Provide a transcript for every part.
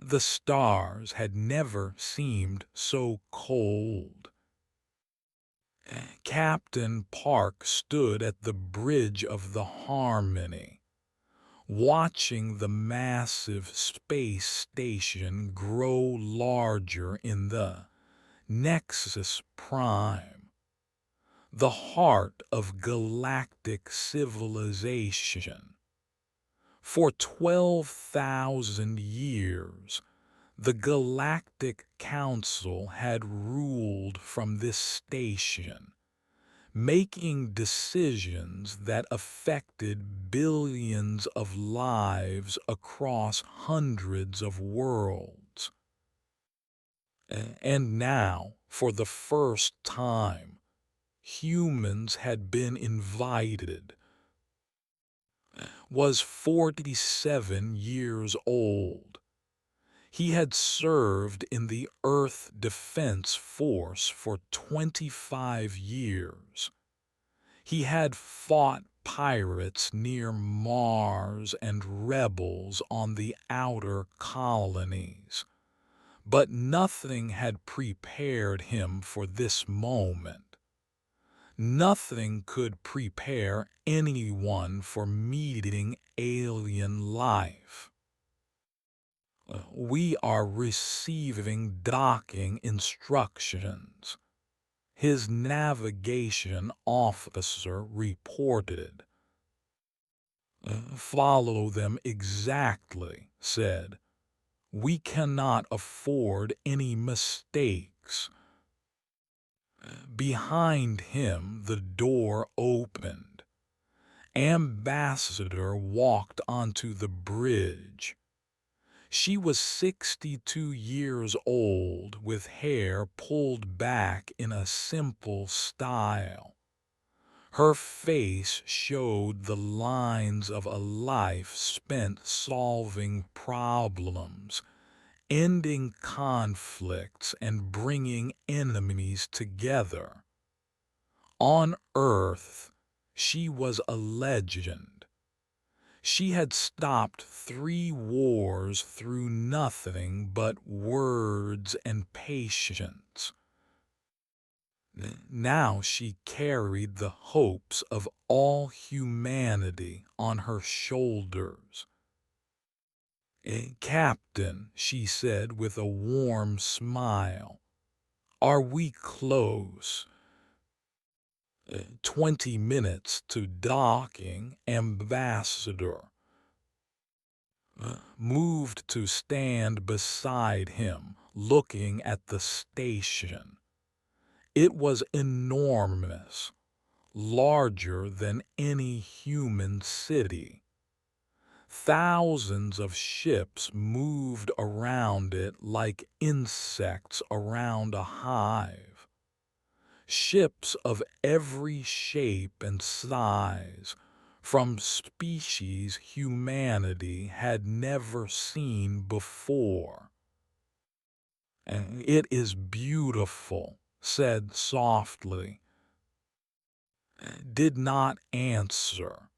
The stars had never seemed so cold. Captain Park stood at the bridge of the Harmony, watching the massive space station grow larger in the Nexus Prime, the heart of galactic civilization. For 12,000 years, the Galactic Council had ruled from this station, making decisions that affected billions of lives across hundreds of worlds. And now, for the first time, humans had been invited. Was 47 years old. He had served in the Earth Defense Force for 25 years. He had fought pirates near Mars and rebels on the outer colonies. But nothing had prepared him for this moment. Nothing could prepare anyone for meeting alien life. We are receiving docking instructions, his navigation officer reported. Follow them exactly, said. We cannot afford any mistakes. Behind him the door opened. Ambassador walked onto the bridge. She was 62 years old, with hair pulled back in a simple style. Her face showed the lines of a life spent solving problems, ending conflicts and bringing enemies together. On Earth, she was a legend. She had stopped 3 wars through nothing but words and patience. Now she carried the hopes of all humanity on her shoulders. Captain, she said with a warm smile, are we close? 20 minutes to docking, Ambassador. Moved to stand beside him, looking at the station. It was enormous, larger than any human city. Thousands of ships moved around it like insects around a hive. Ships of every shape and size, from species humanity had never seen before. It is beautiful, said softly. Did not answer.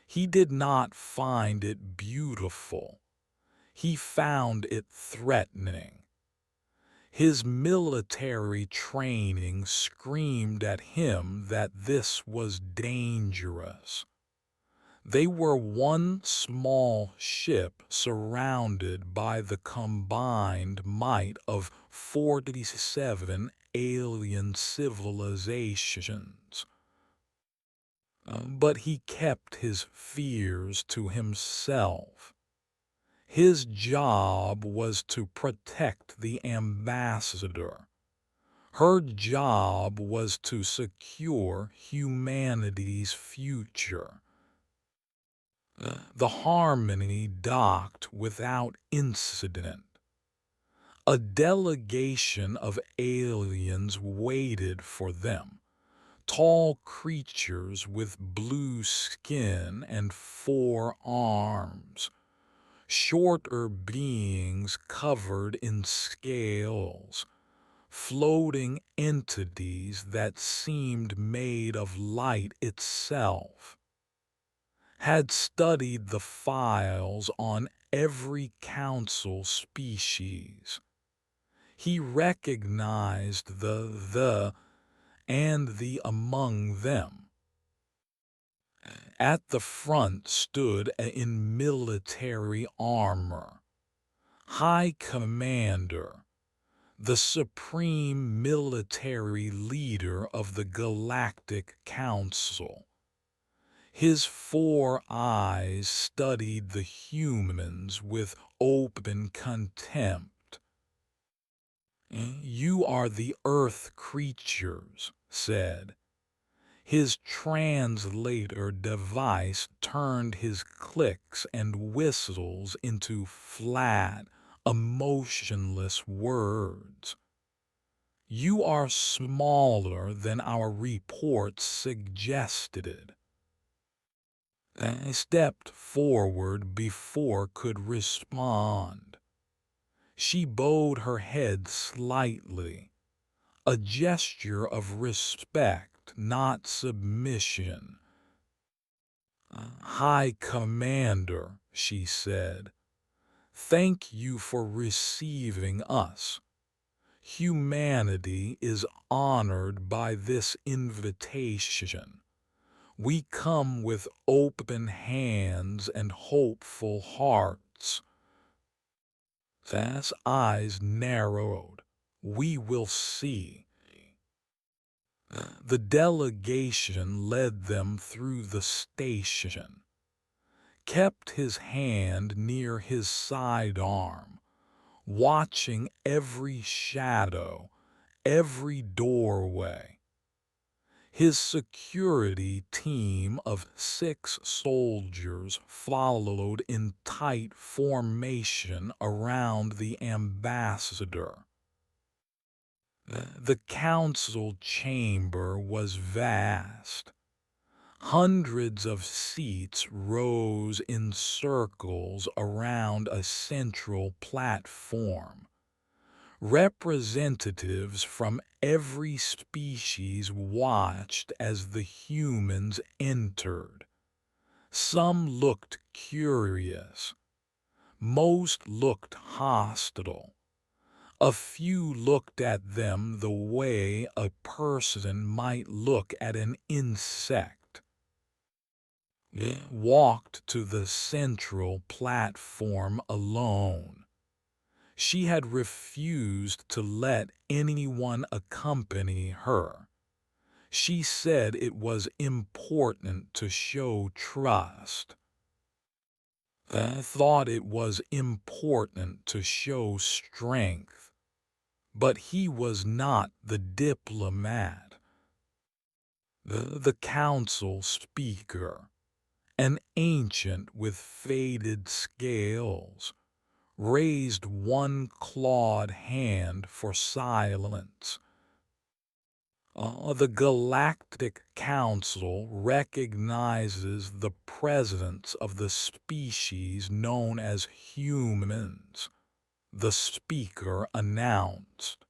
He did not find it beautiful. He found it threatening. His military training screamed at him that this was dangerous. They were one small ship surrounded by the combined might of 47 alien civilizations. But he kept his fears to himself. His job was to protect the ambassador. Her job was to secure humanity's future. The Harmony docked without incident. A delegation of aliens waited for them, tall creatures with blue skin and 4 arms, shorter beings covered in scales, floating entities that seemed made of light itself. Had studied the files on every council species. He recognized the and the among them. At the front stood in military armor, High Commander, the supreme military leader of the Galactic Council. His 4 eyes studied the humans with open contempt. "You are the Earth creatures," said. His translator device turned his clicks and whistles into flat, emotionless words. "You are smaller than our reports suggested." I stepped forward before could respond. She bowed her head slightly, a gesture of respect, not submission. "High Commander," she said, "thank you for receiving us. Humanity is honored by this invitation. We come with open hands and hopeful hearts." His eyes narrowed. "We will see." The delegation led them through the station, kept his hand near his sidearm, watching every shadow, every doorway. His security team of 6 soldiers followed in tight formation around the ambassador. The council chamber was vast. Hundreds of seats rose in circles around a central platform. Representatives from every species watched as the humans entered. Some looked curious. Most looked hostile. A few looked at them the way a person might look at an insect. They walked to the central platform alone. She had refused to let anyone accompany her. She said it was important to show trust. I thought it was important to show strength. But he was not the diplomat. The council speaker, an ancient with faded scales, raised one clawed hand for silence. The Galactic Council recognizes the presence of the species known as humans, the speaker announced.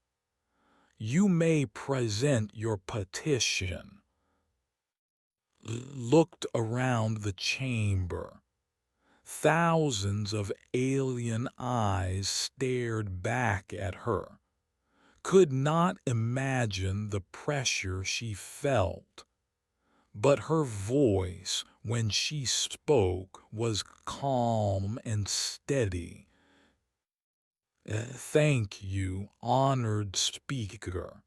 "You may present your petition." Looked around the chamber. Thousands of alien eyes stared back at her. Could not imagine the pressure she felt. But her voice, when she spoke, was calm and steady. "Thank you, honored speaker.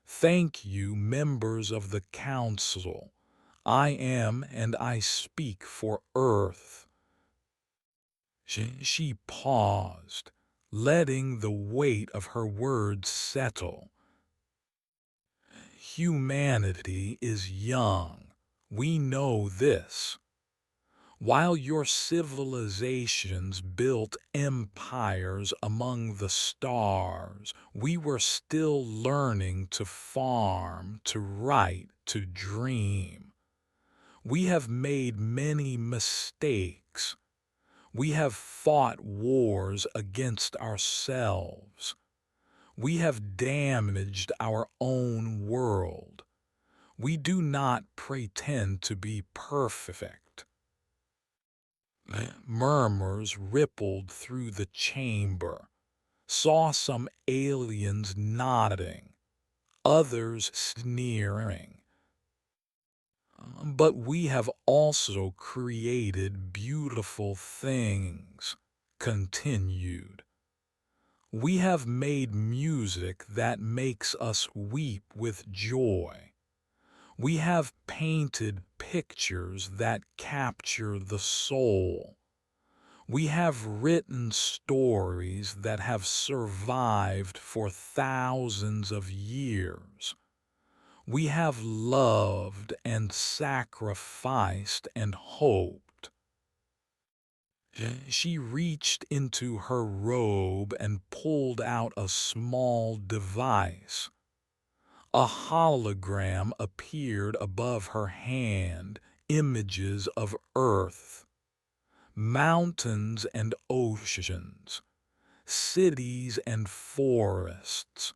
Thank you, members of the council. I am and I speak for Earth." She paused, letting the weight of her words settle. "Humanity is young. We know this. While your civilizations built empires among the stars, we were still learning to farm, to write, to dream. We have made many mistakes. We have fought wars against ourselves. We have damaged our own world. We do not pretend to be perfect." Murmurs rippled through the chamber, saw some aliens nodding, others sneering. But we have also created beautiful things, continued. We have made music that makes us weep with joy. We have painted pictures that capture the soul. We have written stories that have survived for thousands of years. We have loved and sacrificed and hoped. She reached into her robe and pulled out a small device. A hologram appeared above her hand, images of Earth, mountains and oceans, cities and forests,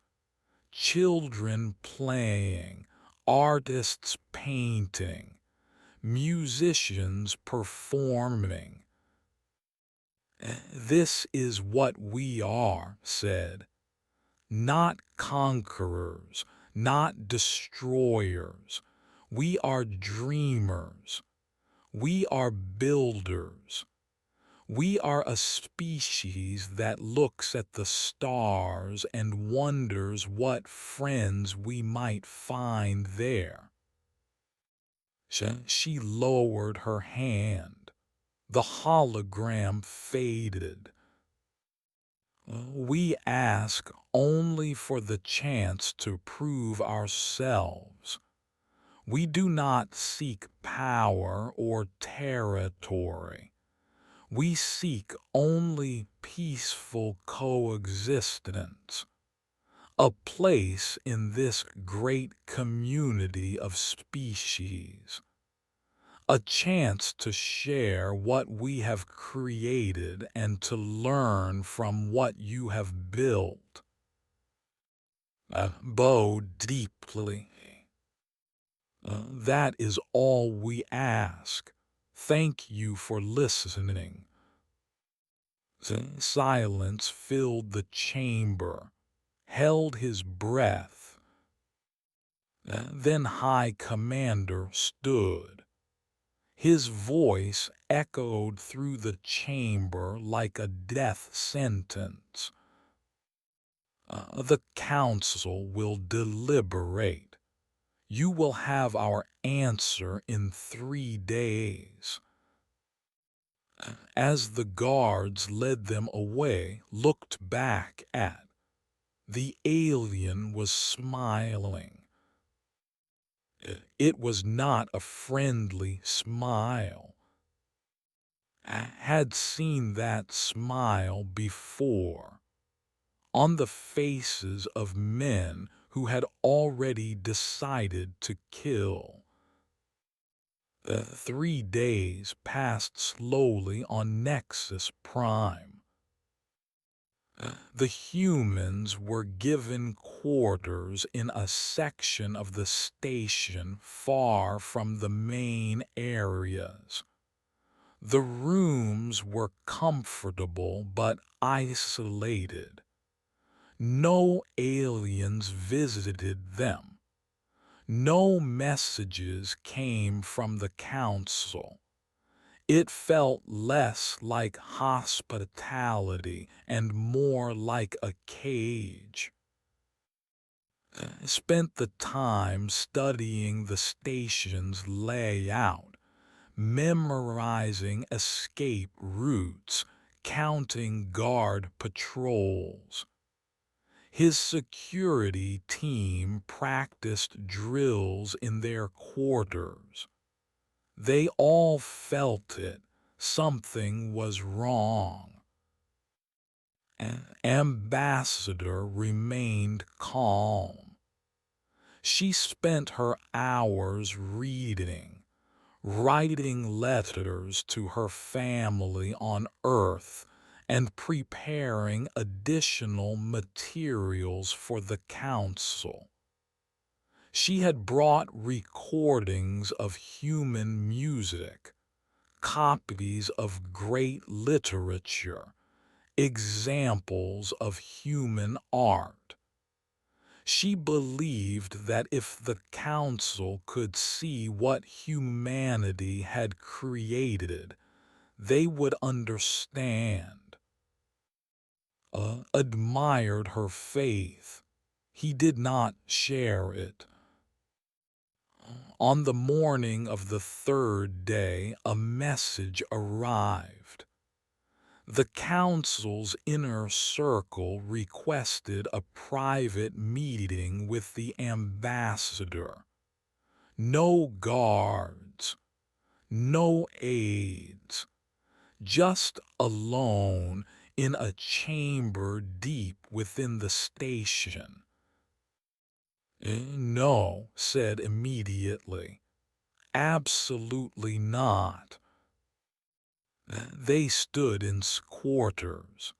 children playing, artists painting, musicians performing. This is what we are, said. Not conquerors, not destroyers. We are dreamers. We are builders. We are a species that looks at the stars and wonders what friends we might find there. She lowered her hand. The hologram faded. We ask only for the chance to prove ourselves. We do not seek power or territory. We seek only peaceful coexistence, a place in this great community of species, a chance to share what we have created and to learn from what you have built. Bow deeply. That is all we ask. Thank you for listening. Silence filled the chamber, held his breath. Then High Commander stood. His voice echoed through the chamber like a death sentence. The council will deliberate. You will have our answer in 3 days. As the guards led them away, looked back at, the alien was smiling. It was not a friendly smile. I had seen that smile before, on the faces of men who had already decided to kill. 3 days passed slowly on Nexus Prime. The humans were given quarters in a section of the station far from the main areas. The rooms were comfortable but isolated. No aliens visited them. No messages came from the council. It felt less like hospitality and more like a cage. I spent the time studying the station's layout, memorizing escape routes, counting guard patrols. His security team practiced drills in their quarters. They all felt it. Something was wrong. An ambassador remained calm. She spent her hours reading, writing letters to her family on Earth, and preparing additional materials for the council. She had brought recordings of human music, copies of great literature, examples of human art. She believed that if the council could see what humanity had created, they would understand. Admired her faith. He did not share it. On the morning of the third day, a message arrived. The council's inner circle requested a private meeting with the ambassador. No guards, no aides, just alone in a chamber deep within the station. No, said immediately. Absolutely not. They stood in quarters.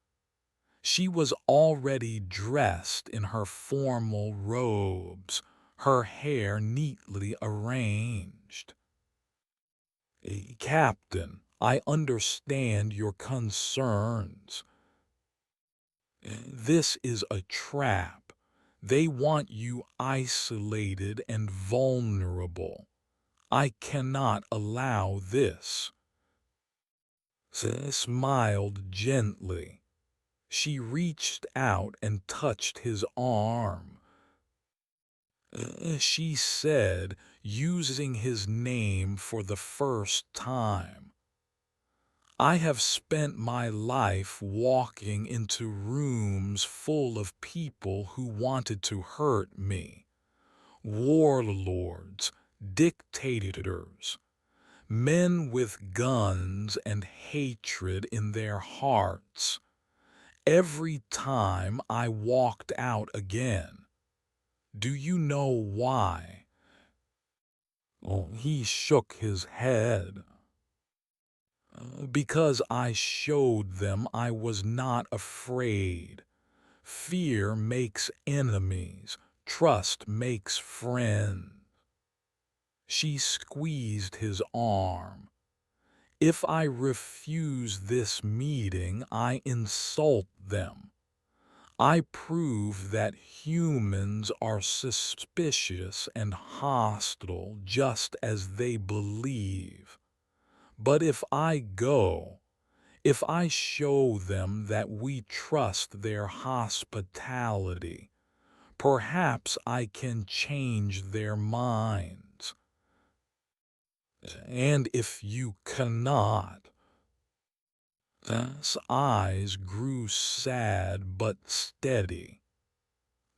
She was already dressed in her formal robes, her hair neatly arranged. Captain, I understand your concerns. This is a trap. They want you isolated and vulnerable. I cannot allow this. Smiled gently. She reached out and touched his arm. She said, using his name for the first time, I have spent my life walking into rooms full of people who wanted to hurt me. Warlords, dictators, men with guns and hatred in their hearts. Every time I walked out again. Do you know why? He shook his head. Because I showed them I was not afraid. Fear makes enemies. Trust makes friends. She squeezed his arm. If I refuse this meeting, I insult them. I prove that humans are suspicious and hostile just as they believe. But if I go, if I show them that we trust their hospitality, perhaps I can change their minds. And if you cannot, his eyes grew sad but steady.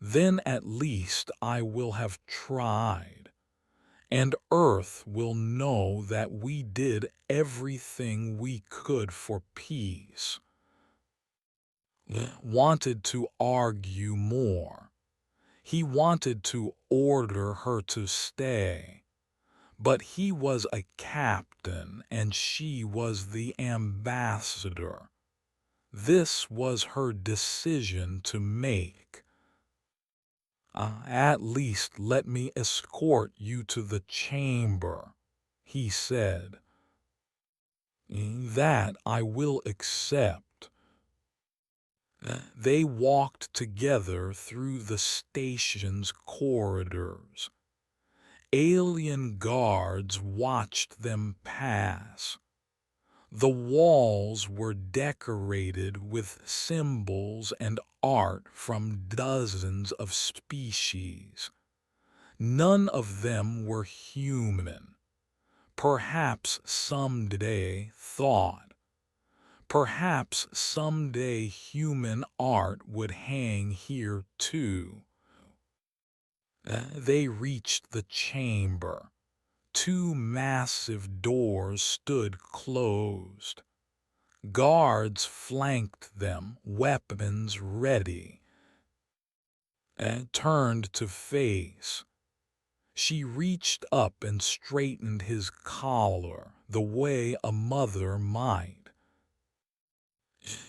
Then at least I will have tried, and Earth will know that we did everything we could for peace. Wanted to argue more. He wanted to order her to stay. But he was a captain and she was the ambassador. This was her decision to make. At least let me escort you to the chamber, he said. That I will accept. They walked together through the station's corridors. Alien guards watched them pass. The walls were decorated with symbols and art from dozens of species. None of them were human. Perhaps someday, thought. Perhaps someday human art would hang here too. They reached the chamber. Two massive doors stood closed. Guards flanked them, weapons ready. Turned to face. She reached up and straightened his collar, the way a mother might.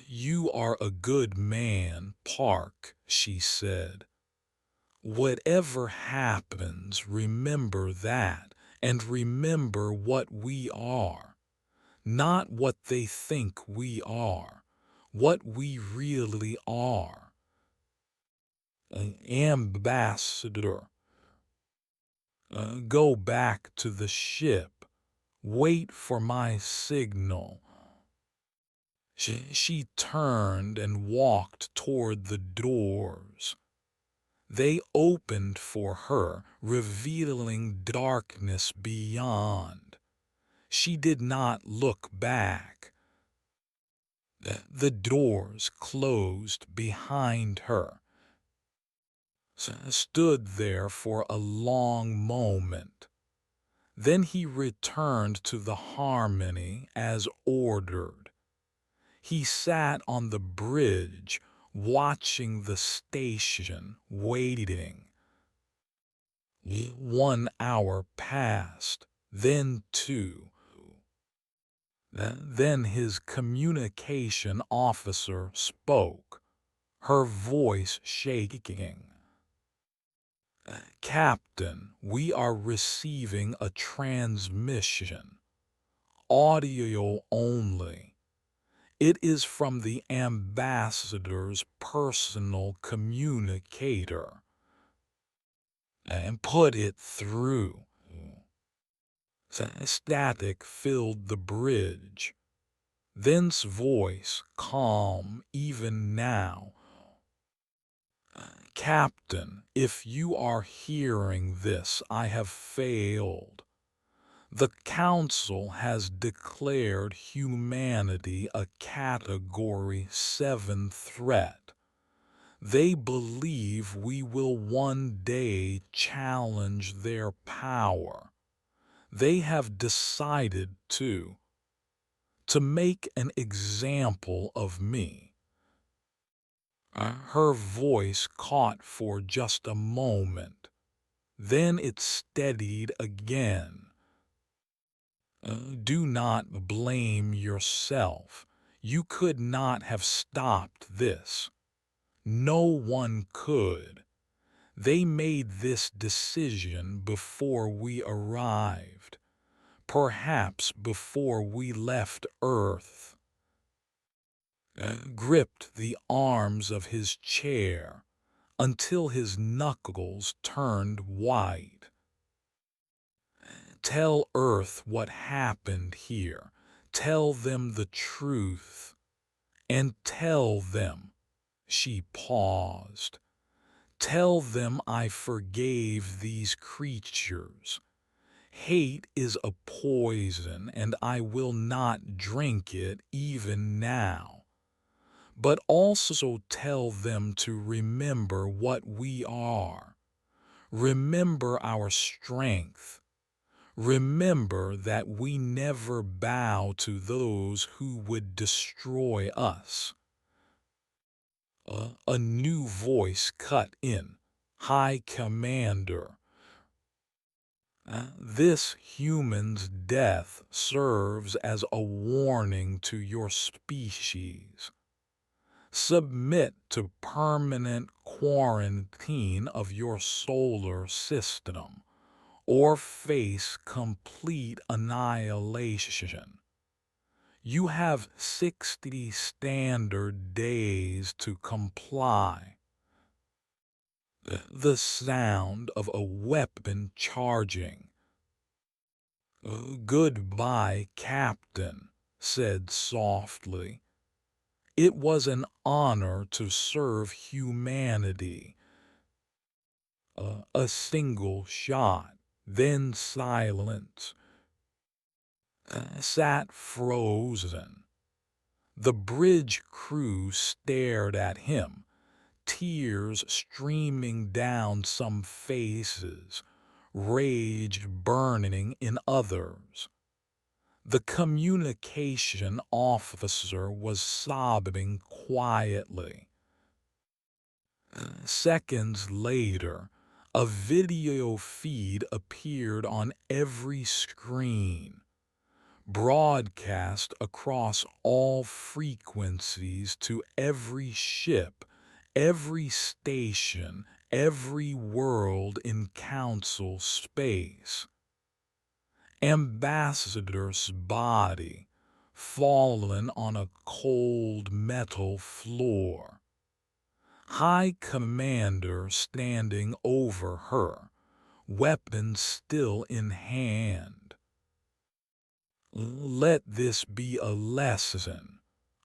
You are a good man, Park, she said. Whatever happens, remember that, and remember what we are. not what they think we are, what we really are. Ambassador, go back to the ship. Wait for my signal. She turned and walked toward the doors. They opened for her, revealing darkness beyond. She did not look back. The doors closed behind her. Stood there for a long moment. Then he returned to the harmony as ordered. He sat on the bridge, watching the station, waiting. 1 hour passed, then 2. Then his communication officer spoke, her voice shaking. Captain, we are receiving a transmission. Audio only. It is from the ambassador's personal communicator. And put it through. Static filled the bridge. Then's voice, calm even now. Captain, if you are hearing this, I have failed. The Council has declared humanity a Category 7 threat. They believe we will one day challenge their power. They have decided to make an example of me. Her voice caught for just a moment. Then it steadied again. Do not blame yourself. You could not have stopped this. No one could. They made this decision before we arrived. Perhaps before we left Earth. Gripped the arms of his chair until his knuckles turned white. Tell Earth what happened here. Tell them the truth. And tell them, she paused, tell them I forgave these creatures. Hate is a poison, and I will not drink it even now. But also tell them to remember what we are. Remember our strength. Remember that we never bow to those who would destroy us. A new voice cut in. High Commander. This human's death serves as a warning to your species. Submit to permanent quarantine of your solar system, or face complete annihilation. You have 60 standard days to comply. The sound of a weapon charging. Goodbye, Captain, said softly. It was an honor to serve humanity. A single shot, then silence. Sat frozen. The bridge crew stared at him, tears streaming down some faces, rage burning in others. The communication officer was sobbing quietly. Seconds later, a video feed appeared on every screen, broadcast across all frequencies to every ship, every station, every world in Council space. Ambassador's body, fallen on a cold metal floor. High Commander standing over her, weapon still in hand. "Let this be a lesson,"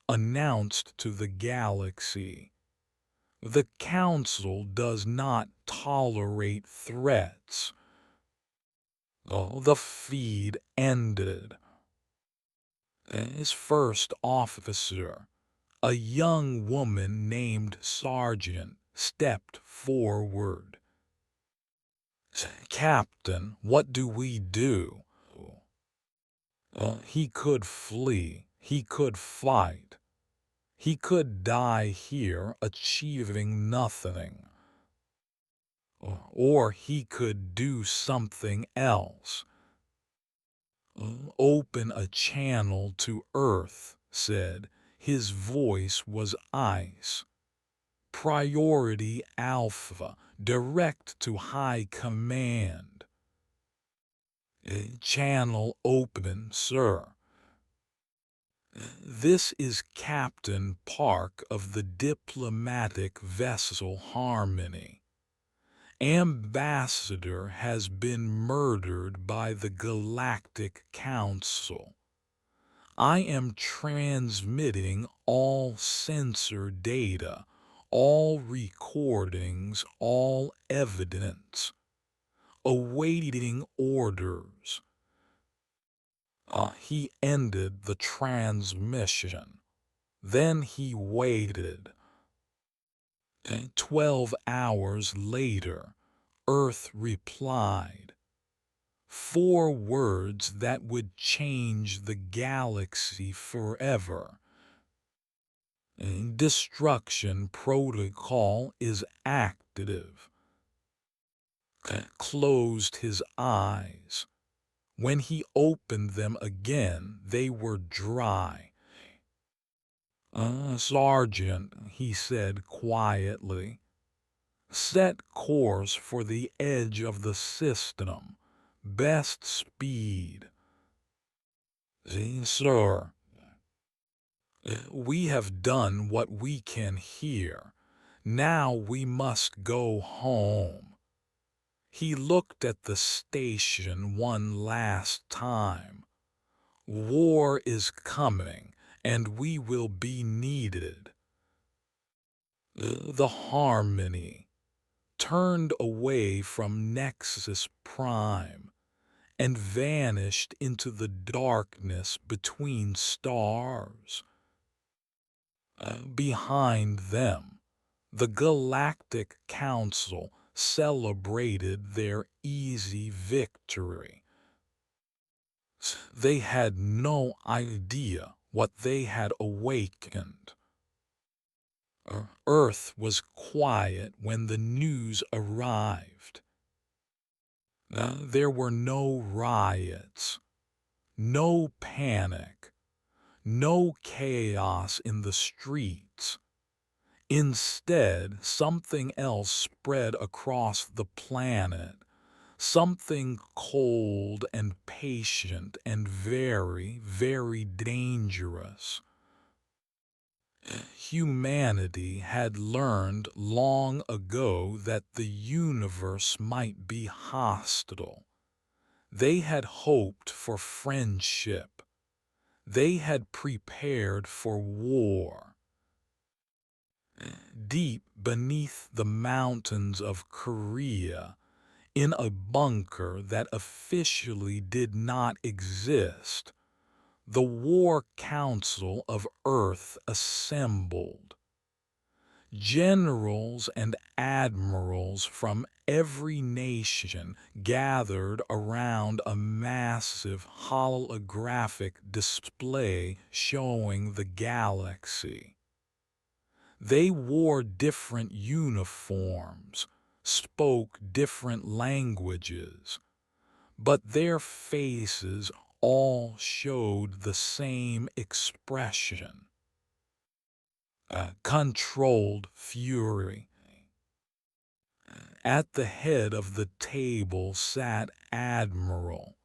announced to the galaxy. "The Council does not tolerate threats." The feed ended. His first officer, a young woman named Sergeant, stepped forward. "Captain, what do we do?" He could flee, he could fight, he could die here achieving nothing. Or he could do something else. "Open a channel to Earth," said. His voice was ice. "Priority Alpha, direct to High Command." "Channel open, sir." "This is Captain Park of the diplomatic vessel Harmony. Ambassador has been murdered by the Galactic Council. I am transmitting all sensor data, all recordings, all evidence. Awaiting orders." He ended the transmission. Then he waited. 12 hours later, Earth replied. 4 words that would change the galaxy forever. "Destruction protocol is active." Closed his eyes. When he opened them again, they were dry. "Sergeant," he said quietly, "set course for the edge of the system. Best speed." "Sir." "We have done what we can here. Now we must go home." He looked at the station one last time. "War is coming, and we will be needed." The Harmony turned away from Nexus Prime and vanished into the darkness between stars. Behind them, the Galactic Council celebrated their easy victory. They had no idea what they had awakened. Earth was quiet when the news arrived. There were no riots, no panic, no chaos in the streets. Instead, something else spread across the planet, something cold and patient and very, very dangerous. Humanity had learned long ago that the universe might be hostile. They had hoped for friendship. They had prepared for war. Deep beneath the mountains of Korea, in a bunker that officially did not exist, the War Council of Earth assembled. Generals and admirals from every nation gathered around a massive holographic display showing the galaxy. They wore different uniforms, spoke different languages, but their faces all showed the same expression: controlled fury. At the head of the table sat Admiral.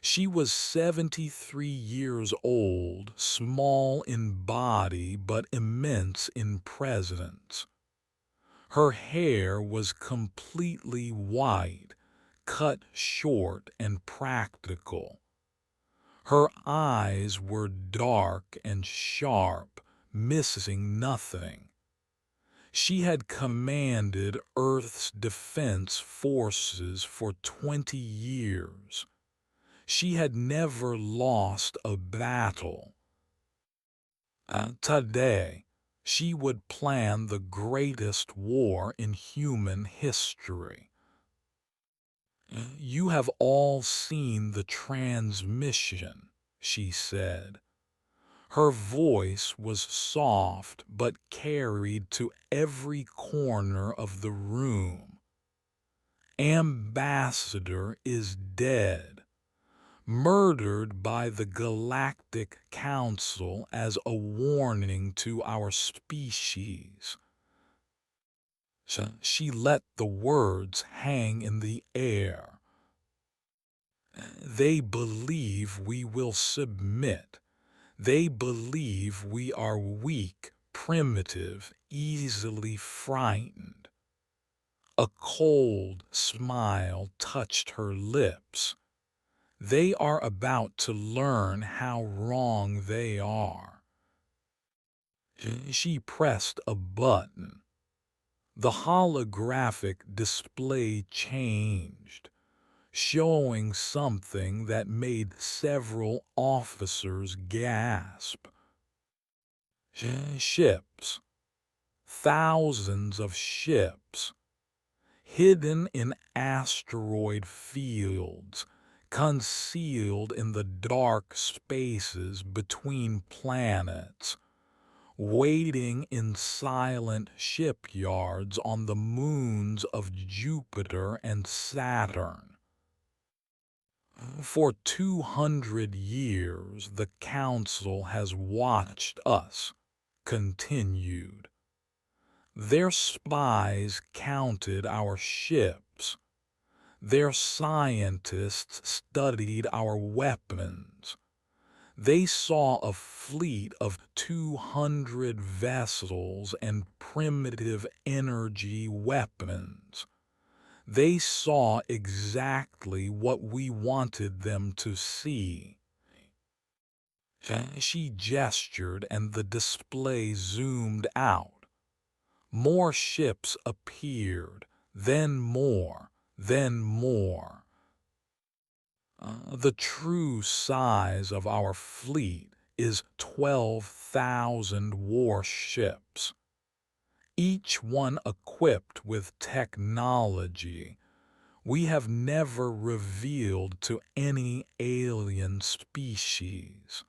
She was 73 years old, small in body but immense in presence. Her hair was completely white, cut short and practical. Her eyes were dark and sharp, missing nothing. She had commanded Earth's defense forces for 20 years. She had never lost a battle. Today, she would plan the greatest war in human history. You have all seen the transmission, she said. Her voice was soft but carried to every corner of the room. Ambassador is dead, murdered by the Galactic Council as a warning to our species. She let the words hang in the air. They believe we will submit. They believe we are weak, primitive, easily frightened. A cold smile touched her lips. They are about to learn how wrong they are. She pressed a button. The holographic display changed, showing something that made several officers gasp. Ships. Thousands of ships. Hidden in asteroid fields, concealed in the dark spaces between planets, waiting in silent shipyards on the moons of Jupiter and Saturn. For 200 years the Council has watched us, continued. Their spies counted our ships. Their scientists studied our weapons. They saw a fleet of 200 vessels and primitive energy weapons. They saw exactly what we wanted them to see. She gestured and the display zoomed out. More ships appeared, then more, then more. The true size of our fleet is 12,000 warships, each one equipped with technology we have never revealed to any alien species.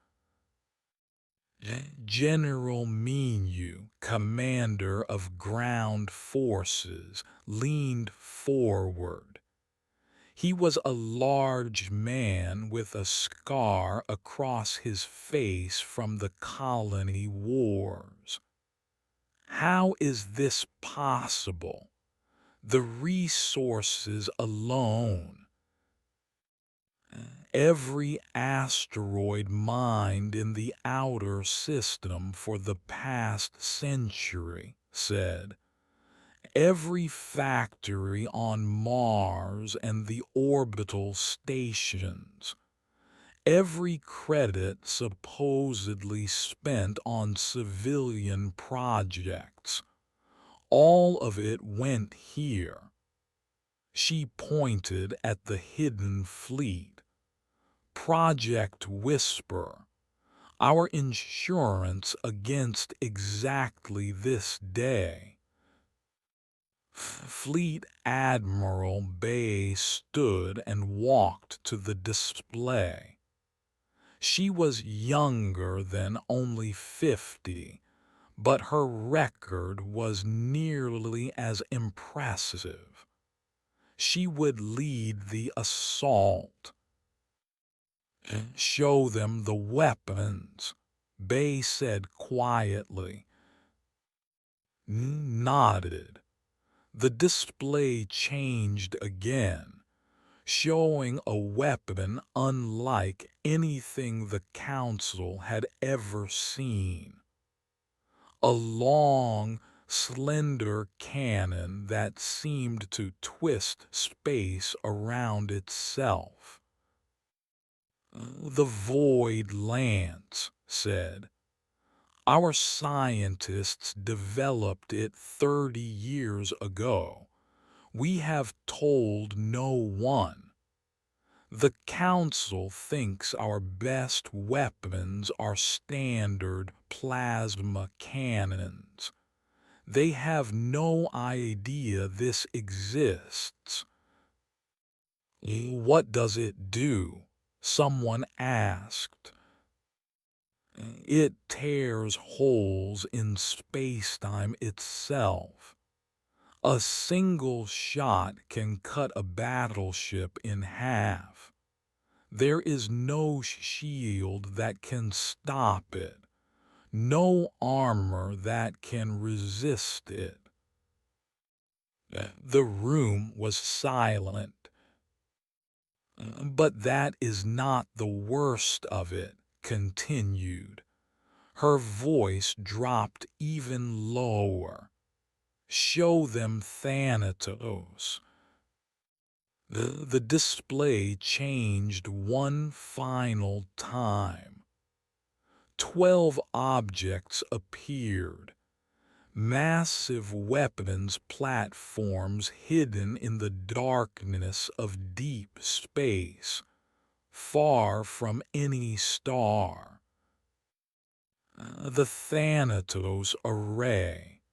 General Minu, commander of ground forces, leaned forward. He was a large man with a scar across his face from the colony wars. How is this possible? The resources alone. Every asteroid mined in the outer system for the past century, said. Every factory on Mars and the orbital stations. Every credit supposedly spent on civilian projects. All of it went here. She pointed at the hidden fleet. Project Whisper, our insurance against exactly this day. Fleet Admiral Bay stood and walked to the display. She was younger than only 50, but her record was nearly as impressive. She would lead the assault. Show them the weapons, Bay said quietly. Nodded. The display changed again, showing a weapon unlike anything the Council had ever seen. A long, slender cannon that seemed to twist space around itself. "The Void Lance," said. "Our scientists developed it 30 years ago. We have told no one. The Council thinks our best weapons are standard plasma cannons. They have no idea this exists." "What does it do?" someone asked. "It tears holes in space-time itself. A single shot can cut a battleship in half. There is no shield that can stop it, no armor that can resist it." The room was silent. "But that is not the worst of it," continued. Her voice dropped even lower. "Show them Thanatos." The display changed one final time. 12 objects appeared. Massive weapons platforms hidden in the darkness of deep space, far from any star. The Thanatos array.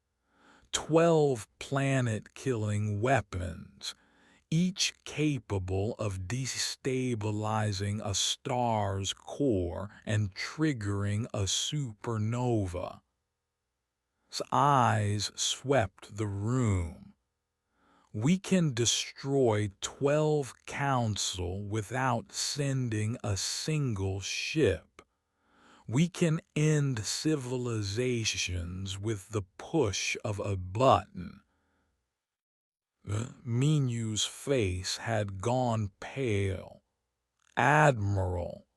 12 planet-killing weapons, each capable of destabilizing a star's core and triggering a supernova. His eyes swept the room. "We can destroy 12 Council without sending a single ship. We can end civilizations with the push of a button." Minu's face had gone pale. "Admiral,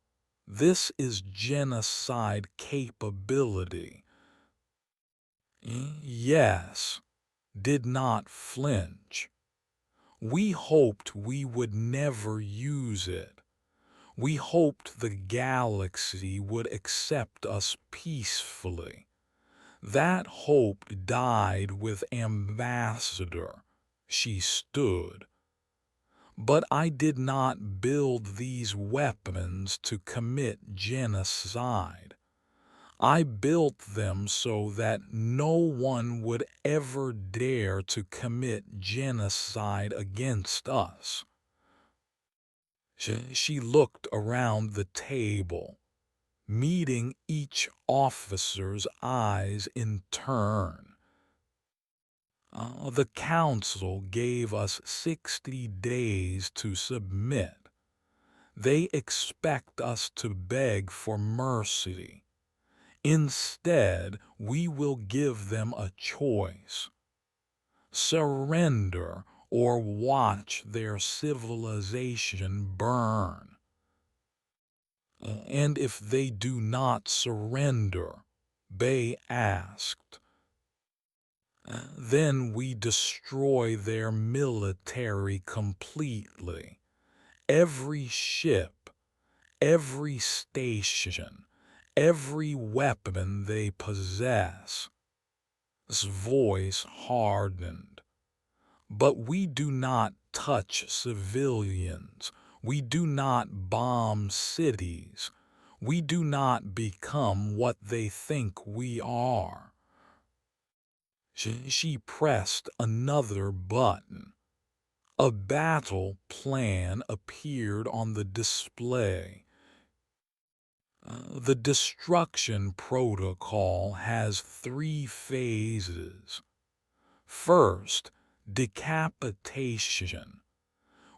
this is genocide capability." "Yes," did not flinch. "We hoped we would never use it. We hoped the galaxy would accept us peacefully. That hope died with Ambassador." She stood. "But I did not build these weapons to commit genocide. I built them so that no one would ever dare to commit genocide against us." She looked around the table, meeting each officer's eyes in turn. "The Council gave us 60 days to submit. They expect us to beg for mercy. Instead, we will give them a choice: surrender or watch their civilization burn." "And if they do not surrender?" Bay asked. "Then we destroy their military completely. Every ship, every station, every weapon they possess." His voice hardened. "But we do not touch civilians. We do not bomb cities. We do not become what they think we are." She pressed another button. A battle plan appeared on the display. "The destruction protocol has 3 phases. First, decapitation.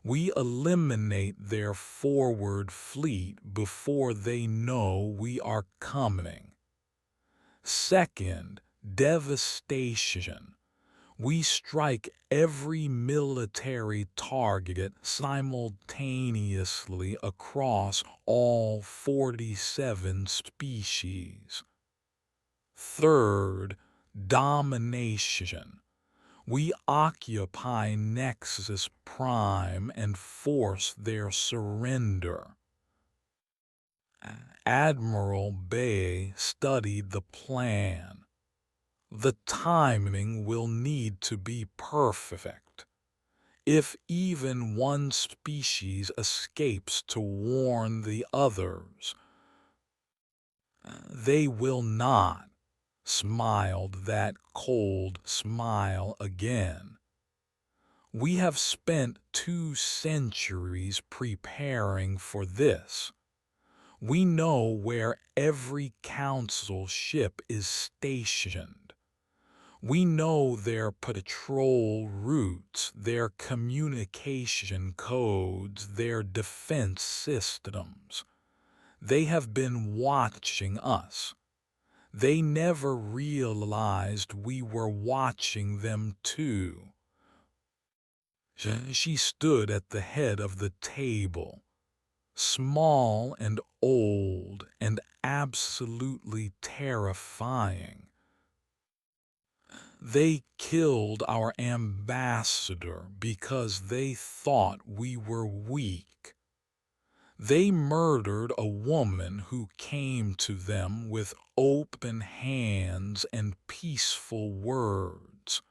We eliminate their forward fleet before they know we are coming. Second, devastation. We strike every military target simultaneously across all 47 species. Third, domination. We occupy Nexus Prime and force their surrender. Admiral Bay studied the plan. The timing will need to be perfect. If even one species escapes to warn the others, they will not, smiled that cold smile again. We have spent 2 centuries preparing for this. We know where every council ship is stationed. We know their patrol routes, their communication codes, their defense systems. They have been watching us. They never realized we were watching them too. She stood at the head of the table, small and old and absolutely terrifying. They killed our ambassador because they thought we were weak. They murdered a woman who came to them with open hands and peaceful words.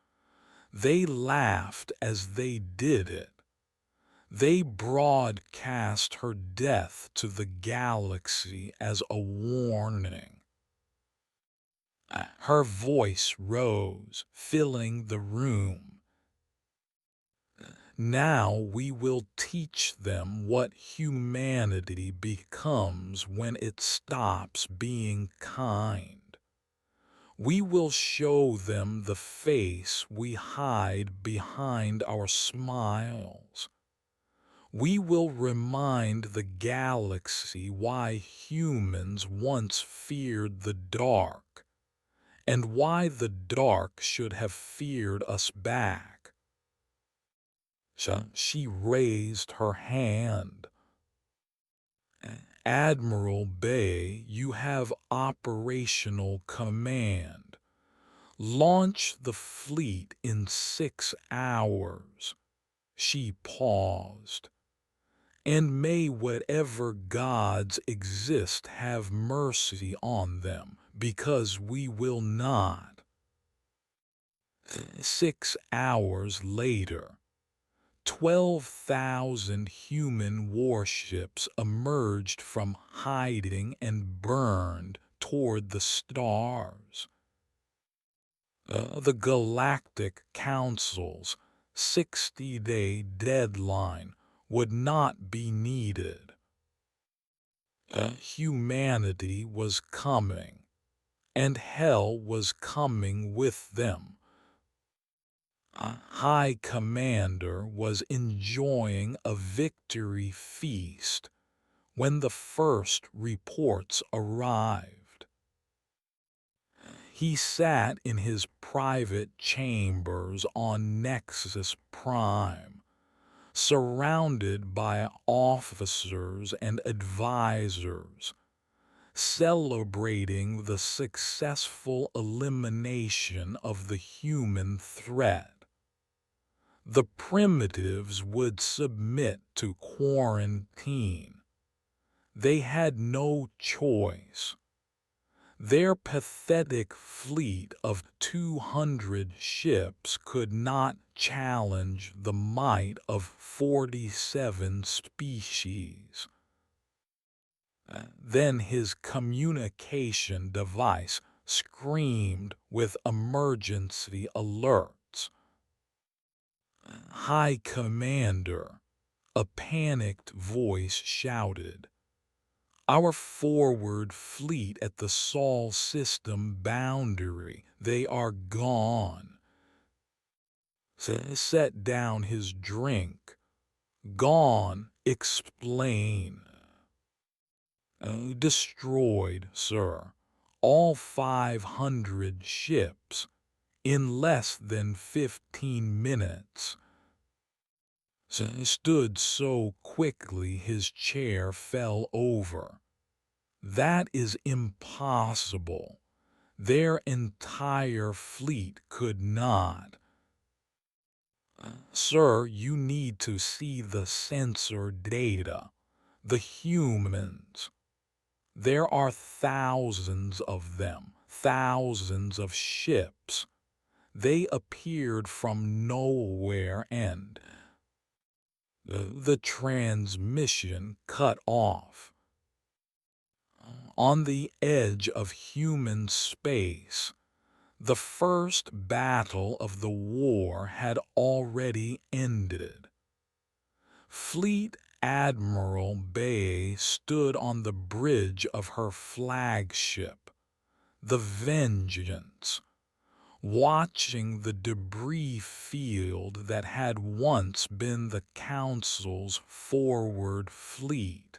They laughed as they did it. They broadcast her death to the galaxy as a warning. Her voice rose, filling the room. Now we will teach them what humanity becomes when it stops being kind. We will show them the face we hide behind our smiles. We will remind the galaxy why humans once feared the dark, and why the dark should have feared us back. She raised her hand. Admiral Bay, you have operational command. Launch the fleet in 6 hours. She paused. And may whatever gods exist have mercy on them, because we will not. 6 hours later, 12,000 human warships emerged from hiding and burned toward the stars. The Galactic Council's 60-day deadline would not be needed. Humanity was coming, and hell was coming with them. High Commander was enjoying a victory feast when the first reports arrived. He sat in his private chambers on Nexus Prime, surrounded by officers and advisors, celebrating the successful elimination of the human threat. The primitives would submit to quarantine. They had no choice. Their pathetic fleet of 200 ships could not challenge the might of 47 species. Then his communication device screamed with emergency alerts. High Commander, a panicked voice shouted. Our forward fleet at the Sol system boundary, they are gone. Set down his drink. Gone, explain. Destroyed, sir. All 500 ships, in less than 15 minutes. Stood so quickly his chair fell over. That is impossible. Their entire fleet could not. Sir, you need to see the sensor data. The humans. There are thousands of them, thousands of ships. They appeared from nowhere and the transmission cut off. On the edge of human space, the first battle of the war had already ended. Fleet Admiral Bay stood on the bridge of her flagship, the Vengeance, watching the debris field that had once been the Council's forward fleet.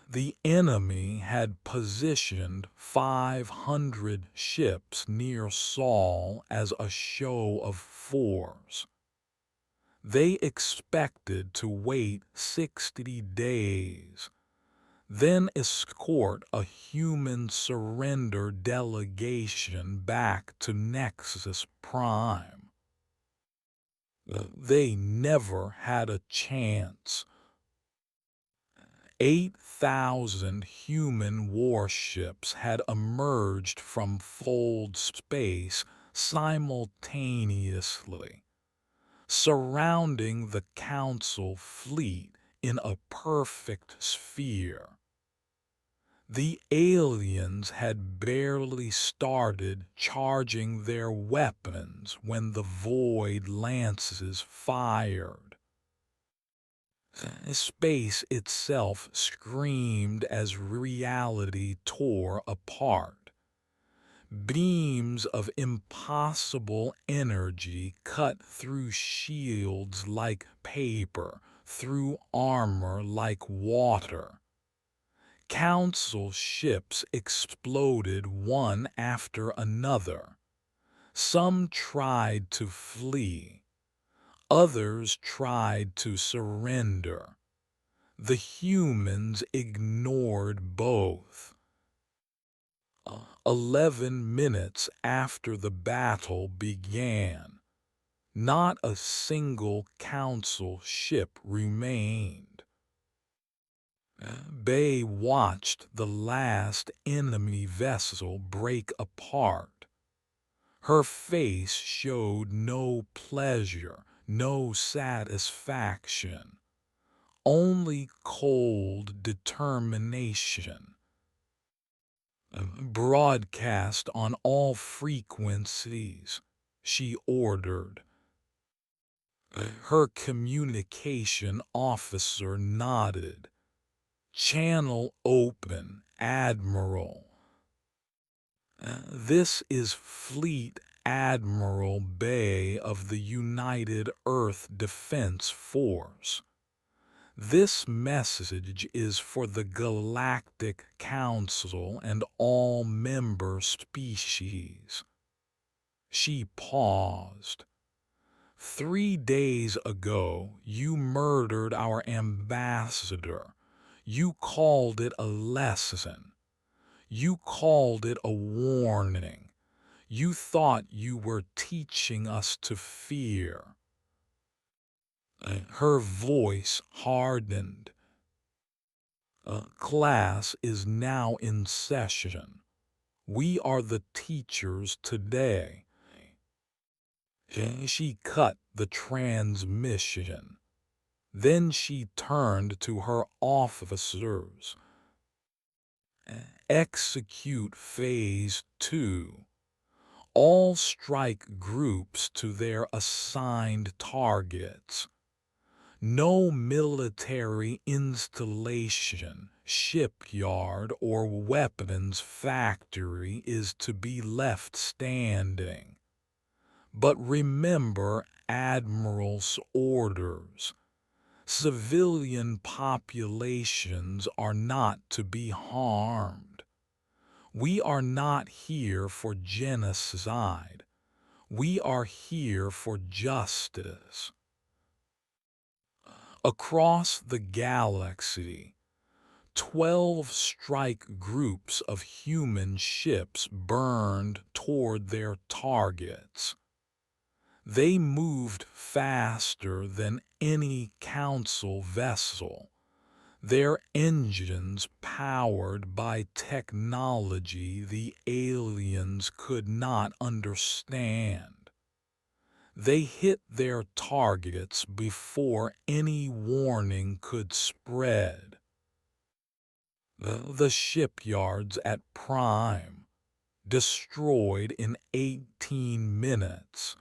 The enemy had positioned 500 ships near Saul as a show of force. They expected to wait 60 days, then escort a human surrender delegation back to Nexus Prime. They never had a chance. 8,000 human warships had emerged from Fold space simultaneously, surrounding the Council fleet in a perfect sphere. The aliens had barely started charging their weapons when the Void lances fired. Space itself screamed as reality tore apart. Beams of impossible energy cut through shields like paper, through armor like water. Council ships exploded one after another. Some tried to flee. Others tried to surrender. The humans ignored both. 11 minutes after the battle began, not a single Council ship remained. Bay watched the last enemy vessel break apart. Her face showed no pleasure, no satisfaction, only cold determination. Broadcast on all frequencies, she ordered. Her communication officer nodded. Channel open, Admiral. This is Fleet Admiral Bay of the United Earth Defense Force. This message is for the Galactic Council and all member species. She paused. 3 days ago, you murdered our ambassador. You called it a lesson. You called it a warning. You thought you were teaching us to fear. Her voice hardened. Class is now in session. We are the teachers today. She cut the transmission. Then she turned to her officers. Execute Phase 2. All strike groups to their assigned targets. No military installation, shipyard, or weapons factory is to be left standing. But remember Admiral's orders. Civilian populations are not to be harmed. We are not here for genocide. We are here for justice. Across the galaxy, 12 strike groups of human ships burned toward their targets. They moved faster than any council vessel, their engines powered by technology the aliens could not understand. They hit their targets before any warning could spread. The shipyards at Prime, destroyed in 18 minutes.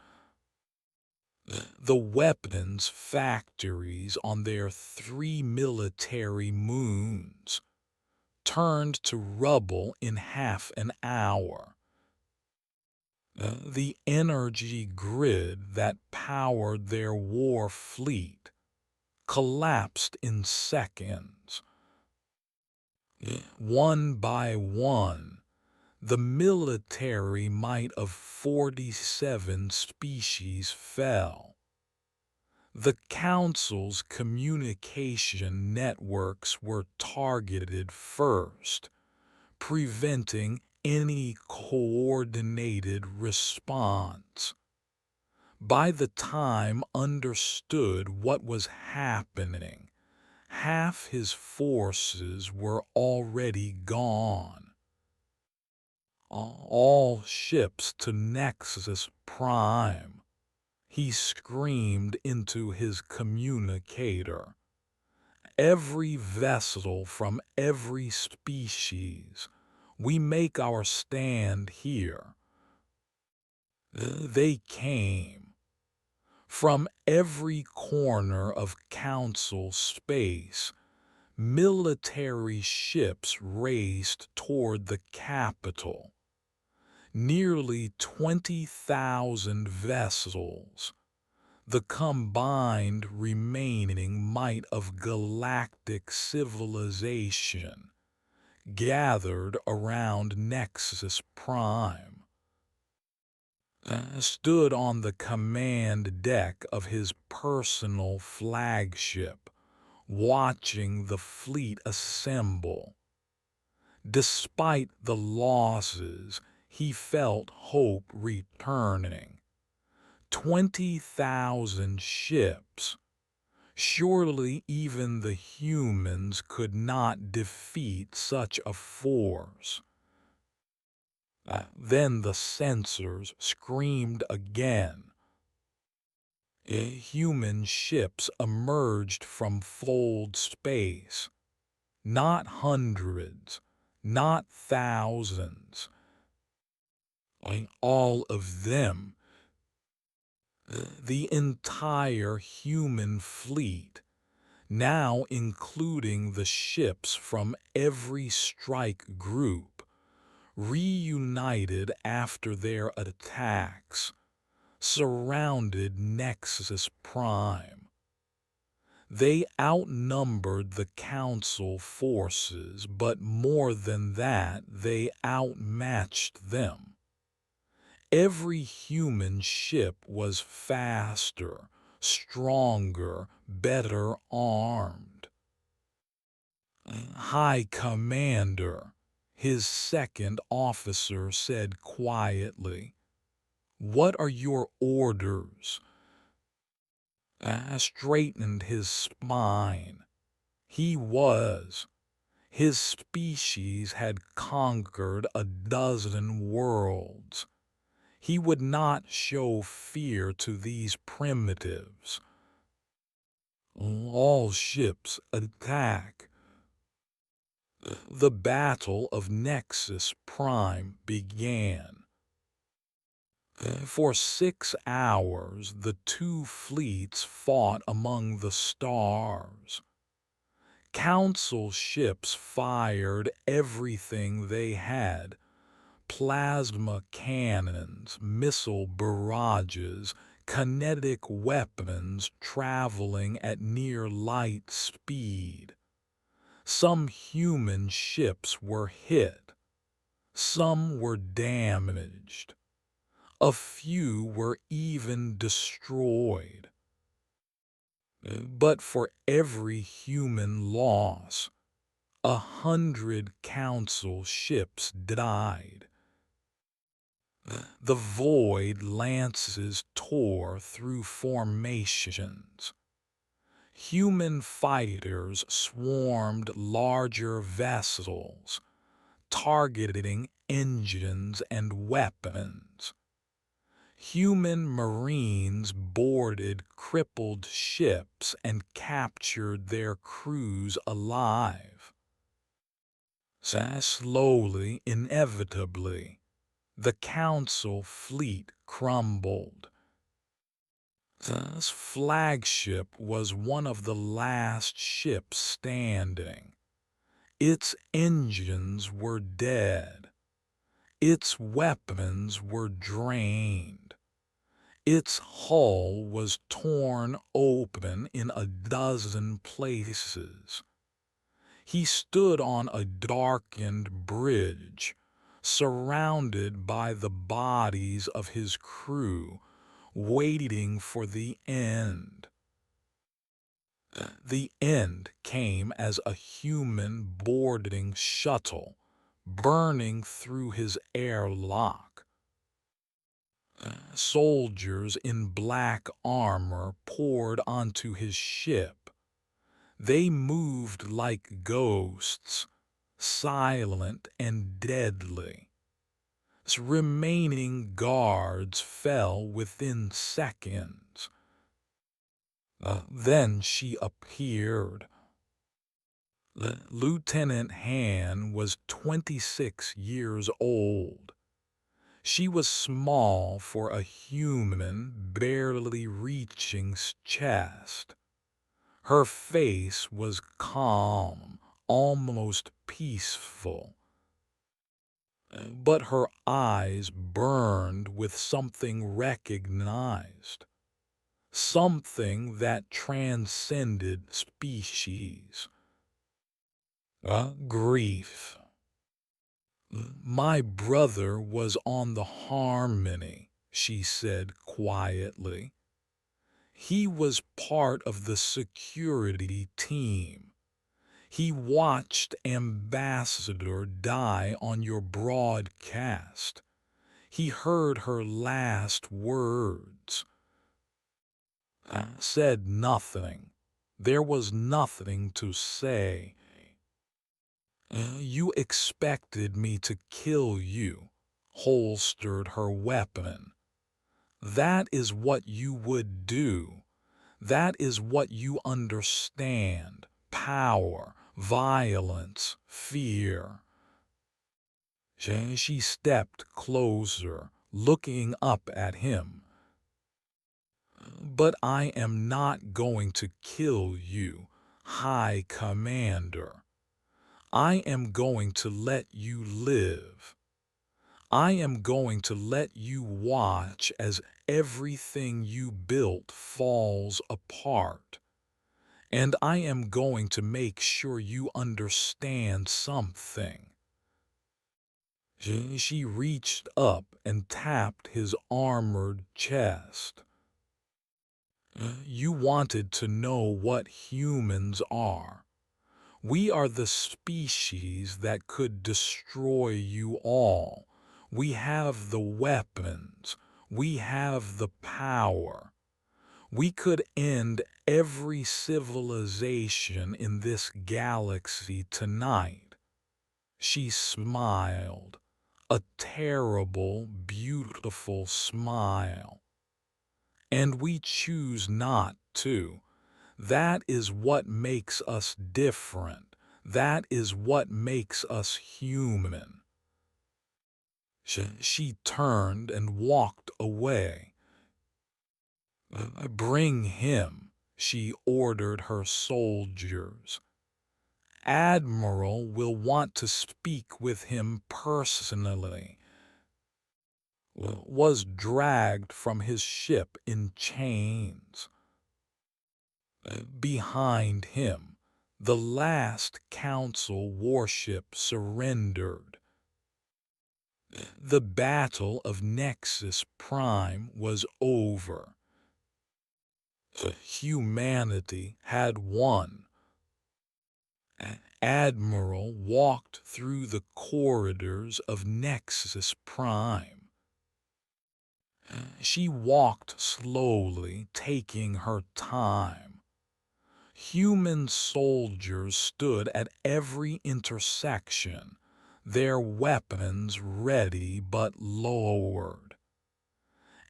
The weapons factories on their 3 military moons, turned to rubble in half an hour. The energy grid that powered their war fleet collapsed in seconds. One by one, the military might of 47 species fell. The Council's communication networks were targeted first, preventing any coordinated response. By the time understood what was happening, half his forces were already gone. All ships to Nexus Prime, he screamed into his communicator. Every vessel from every species, we make our stand here. They came. From every corner of Council space, military ships raced toward the capital. Nearly 20,000 vessels, the combined remaining might of galactic civilization, gathered around Nexus Prime. Stood on the command deck of his personal flagship, watching the fleet assemble. Despite the losses, he felt hope returning. 20,000 ships. Surely even the humans could not defeat such a force. Then the sensors screamed again. Human ships emerged from fold space. Not hundreds, not thousands. All of them. The entire human fleet, now including the ships from every strike group, reunited after their attacks, surrounded Nexus Prime. They outnumbered the Council forces, but more than that, they outmatched them. Every human ship was faster, stronger, better armed. High Commander, his second officer said quietly, "What are your orders?" Straightened his spine. He was. His species had conquered a dozen worlds. He would not show fear to these primitives. All ships attack. The Battle of Nexus Prime began. For 6 hours, the two fleets fought among the stars. Council ships fired everything they had: plasma cannons, missile barrages, kinetic weapons traveling at near light speed. Some human ships were hit. Some were damaged. A few were even destroyed. But for every human loss, 100 council ships died. The void lances tore through formations. Human fighters swarmed larger vessels, targeting engines and weapons. Human marines boarded crippled ships and captured their crews alive. Slowly, inevitably, the council fleet crumbled. This flagship was one of the last ships standing. Its engines were dead. Its weapons were drained. Its hull was torn open in a dozen places. He stood on a darkened bridge, surrounded by the bodies of his crew, waiting for the end. The end came as a human boarding shuttle, burning through his airlock. Soldiers in black armor poured onto his ship. They moved like ghosts, silent and deadly. Remaining guards fell within seconds. Then she appeared. Lieutenant Han was 26 years old. She was small for a human, barely reaching chest. Her face was calm, almost peaceful. But her eyes burned with something recognized, something that transcended species. Grief. My brother was on the Harmony, she said quietly. He was part of the security team. He watched Ambassador die on your broadcast. He heard her last words. I said nothing. There was nothing to say. You expected me to kill you, holstered her weapon. That is what you would do. That is what you understand. Power, violence, fear. She stepped closer, looking up at him. But I am not going to kill you, High Commander. I am going to let you live. I am going to let you watch as everything you built falls apart. And I am going to make sure you understand something. She reached up and tapped his armored chest. You wanted to know what humans are. We are the species that could destroy you all. We have the weapons. We have the power. We could end every civilization in this galaxy tonight. She smiled, a terrible, beautiful smile. And we choose not to. That is what makes us different. That is what makes us human. She turned and walked away. Bring him, she ordered her soldiers. Admiral will want to speak with him personally. Was dragged from his ship in chains. Behind him, the last council warship surrendered. The Battle of Nexus Prime was over. Humanity had won. Admiral walked through the corridors of Nexus Prime. She walked slowly, taking her time. Human soldiers stood at every intersection, their weapons ready but lowered.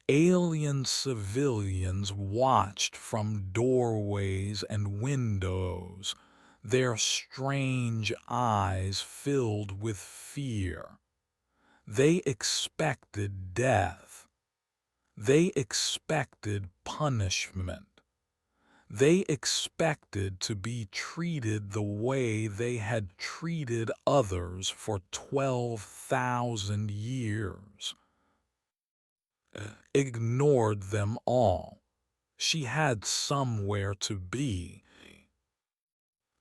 Alien civilians watched from doorways and windows, their strange eyes filled with fear. They expected death. They expected punishment. They expected to be treated the way they had treated others for 12,000 years. Ignored them all. She had somewhere to be.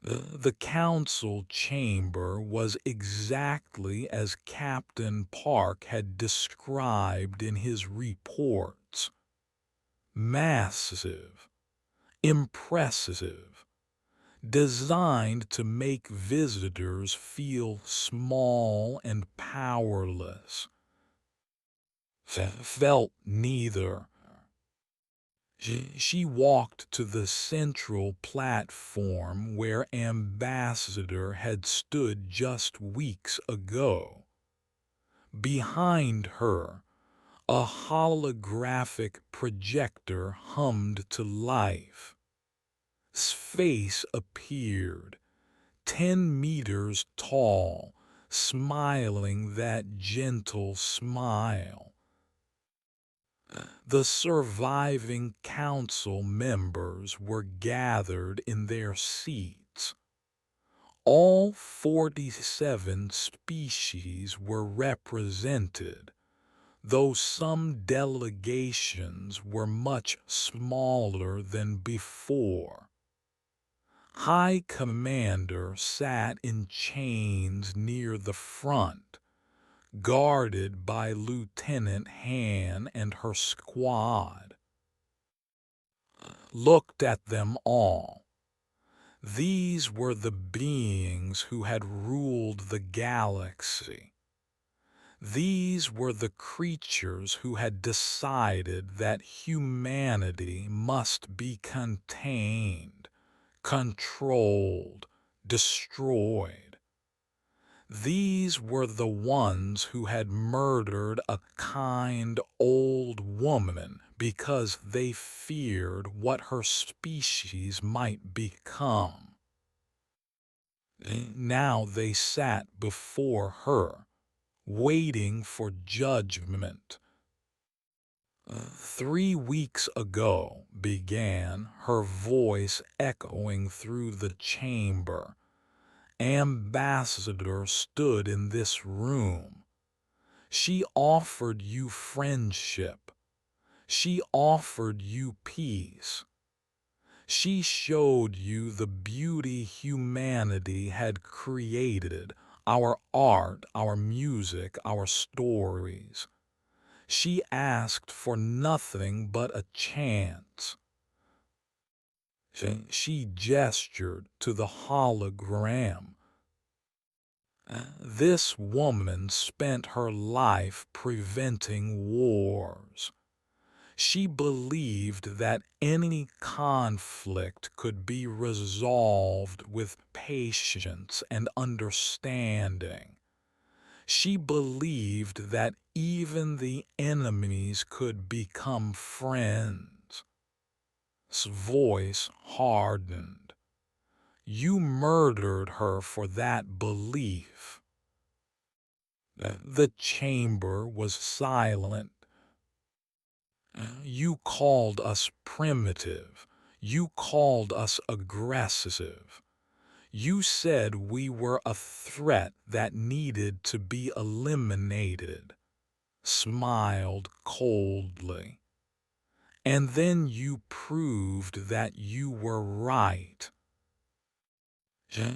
The council chamber was exactly as Captain Park had described in his reports. Massive, impressive, designed to make visitors feel small and powerless. Felt neither. She walked to the central platform where Ambassador had stood just weeks ago. Behind her, a holographic projector hummed to life. Space appeared, 10 meters tall, smiling that gentle smile. The surviving council members were gathered in their seats. All 47 species were represented, though some delegations were much smaller than before. High Commander sat in chains near the front, guarded by Lieutenant Han and her squad. Looked at them all. These were the beings who had ruled the galaxy. These were the creatures who had decided that humanity must be contained, controlled, destroyed. These were the ones who had murdered a kind old woman because they feared what her species might become. Now they sat before her, waiting for judgment. 3 weeks ago began her voice echoing through the chamber. Ambassador stood in this room. She offered you friendship. She offered you peace. She showed you the beauty humanity had created, our art, our music, our stories. She asked for nothing but a chance. She gestured to the hologram. This woman spent her life preventing wars. She believed that any conflict could be resolved with patience and understanding. She believed that even the enemies could become friends. His voice hardened. You murdered her for that belief. The chamber was silent. You called us primitive. You called us aggressive. You said we were a threat that needed to be eliminated. Smiled coldly. And then you proved that you were right.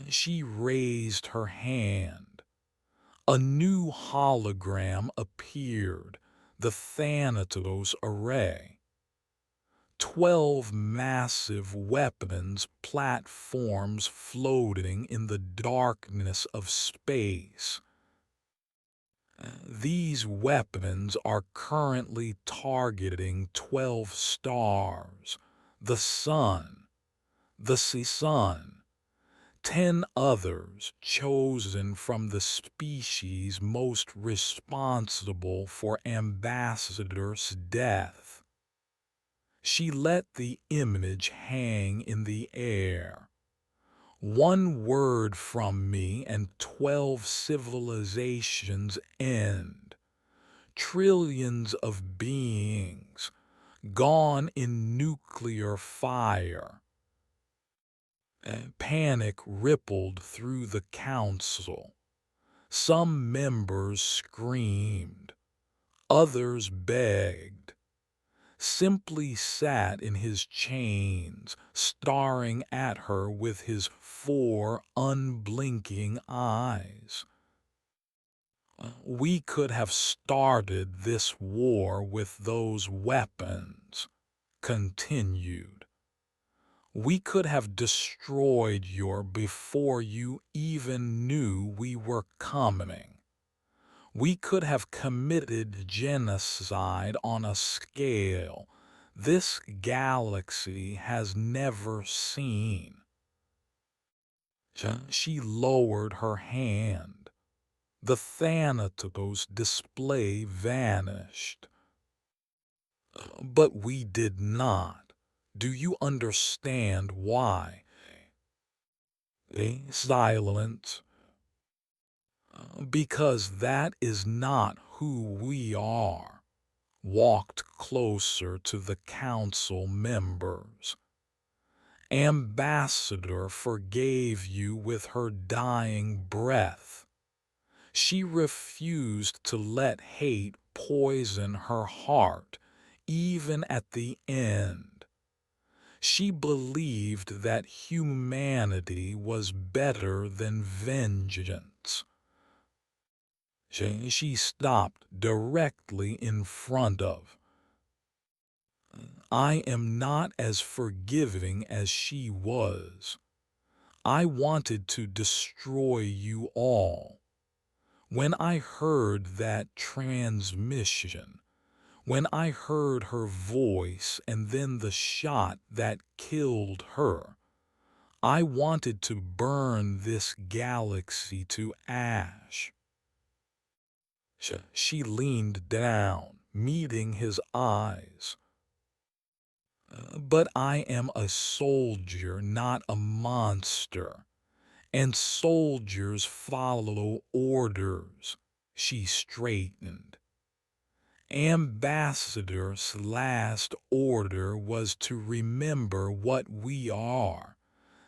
She raised her hand. A new hologram appeared, the Thanatos Array. 12 massive weapons platforms floating in the darkness of space. These weapons are currently targeting 12 stars, the Sun, the Sun, 10 others chosen from the species most responsible for Ambassador's death. She let the image hang in the air. One word from me and 12 civilizations end. Trillions of beings gone in nuclear fire. Panic rippled through the council. Some members screamed. Others begged. Simply sat in his chains, staring at her with his 4 unblinking eyes. We could have started this war with those weapons, continued. We could have destroyed you before you even knew we were coming. We could have committed genocide on a scale this galaxy has never seen. She lowered her hand. The Thanatos display vanished. But we did not. Do you understand why? Silence. Because that is not who we are. Walked closer to the council members. Ambassador forgave you with her dying breath. She refused to let hate poison her heart, even at the end. She believed that humanity was better than vengeance. She stopped directly in front of. I am not as forgiving as she was. I wanted to destroy you all. When I heard that transmission, when I heard her voice and then the shot that killed her, I wanted to burn this galaxy to ash. She leaned down, meeting his eyes. But I am a soldier, not a monster. And soldiers follow orders. She straightened. Ambassador's last order was to remember what we are.